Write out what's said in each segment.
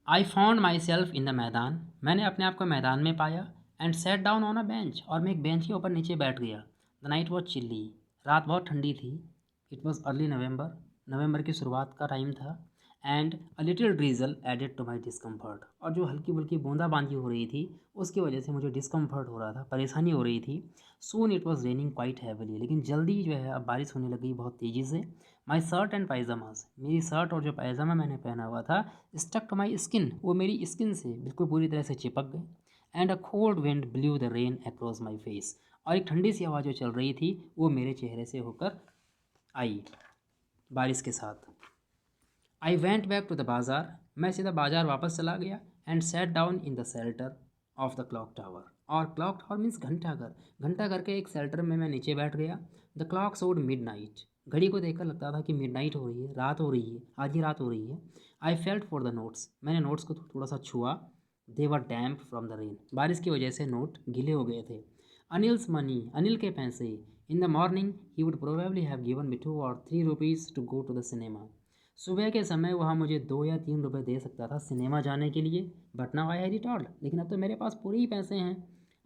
I found my self in the मैदान, मैंने अपने आप को मैदान में पाया। And sat down on a bench, और मैं एक बेंच के ऊपर नीचे बैठ गया। द नाइट वॉज चिल्ली, रात बहुत ठंडी थी। इट वॉज अर्ली नवंबर, नवंबर की शुरुआत का टाइम था। And a little drizzle added to my discomfort, और जो हल्की फुल्की बूंदाबांदी हो रही थी उसकी वजह से मुझे डिस्कम्फर्ट हो रहा था, परेशानी हो रही थी। Soon it was raining quite heavily, लेकिन जल्दी जो है अब बारिश होने लगी बहुत तेज़ी से। माई शर्ट एंड पायजामाज, मेरी शर्ट और जो पायजामा मैंने पहना हुआ था, स्टक टू माई स्किन, वो मेरी स्किन से बिल्कुल पूरी तरह से चिपक गए। And a cold wind blue the rain across my face, और एक ठंडी सी हवा जो चल रही थी वो मेरे चेहरे से होकर आई बारिश के साथ। I went back to the bazaar, मैं सीधा बाज़ार वापस चला गया। And sat down in the shelter of the clock tower, और क्लॉक टावर मीन्स घंटाघर, घंटाघर के एक शेल्टर में मैं नीचे बैठ गया। The clock showed midnight, घड़ी को देखकर लगता था कि मिड नाइट हो रही है, रात हो रही है, आधी रात हो रही है। I felt for the notes, मैंने नोट्स को थोड़ा सा छुआ। दे वर डैम्प फ्रॉम द रेन, बारिश की वजह से नोट गीले हो गए थे। अनिल्स मनी, अनिल के पैसे। In the morning he would probably have given me 2 or 3 rupees to go to the cinema, सुबह के समय वह मुझे 2 या 3 रुपए दे सकता था सिनेमा जाने के लिए। But now I had it all, लेकिन अब तो मेरे पास पूरे ही पैसे हैं।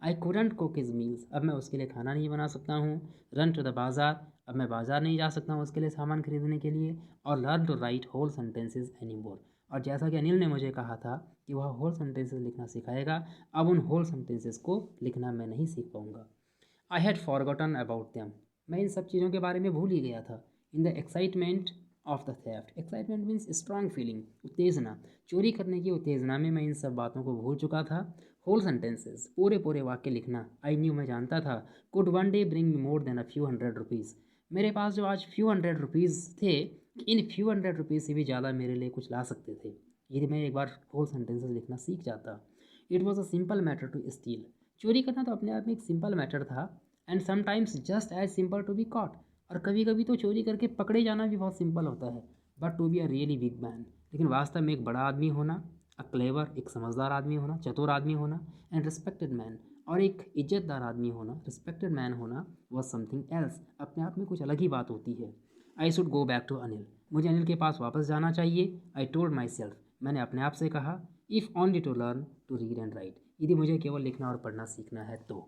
आई couldn't कुक हिज मील्स, अब मैं उसके लिए खाना नहीं बना सकता हूँ। रन टू द बाज़ार, अब मैं बाज़ार नहीं जा सकता हूँ उसके लिए सामान खरीदने के लिए। और learn to write whole sentences any more, और जैसा कि अनिल ने मुझे कहा था कि वह होल सेंटेंसेज लिखना सिखाएगा, अब उन होल सेंटेंसेज को लिखना मैं नहीं सीख पाऊँगा। I had forgotten about them, मैं इन सब चीज़ों के बारे में भूल ही गया था। In the excitement of the theft, excitement means strong feeling, उत्तेजना, चोरी करने की उत्तेजना में मैं इन सब बातों को भूल चुका था। होल सेंटेंसेस, पूरे पूरे वाक्य लिखना, आई न्यू, मैं जानता था, could one day bring me more than a few hundred rupees, मेरे पास जो आज फ्यू हंड्रेड रुपीज़ थे, इन फ्यू हंड्रेड रुपीज़ से भी ज़्यादा मेरे लिए कुछ ला सकते थे यदि मैं एक बार होल सेंटेंसेस लिखना सीख जाता। It was a simple matter to steal, चोरी करना तो अपने आप में एक सिंपल मैटर था। And sometimes just as simple to be caught, और कभी कभी तो चोरी करके पकड़े जाना भी बहुत सिंपल होता है। But to be a really big man, लेकिन वास्तव में एक बड़ा आदमी होना, अ क्लेवर, एक समझदार आदमी होना, चतुर आदमी होना, एंड रिस्पेक्टेड मैन, और एक इज्जतदार आदमी होना, रिस्पेक्टेड मैन होना, वॉज समथिंग एल्स, अपने आप में कुछ अलग ही बात होती है। I should go back to Anil, मुझे अनिल के पास वापस जाना चाहिए। आई टोल्ड माई सेल्फ, मैंने अपने आप से कहा, if only to learn to read and write, यदि मुझे केवल लिखना और पढ़ना सीखना है तो।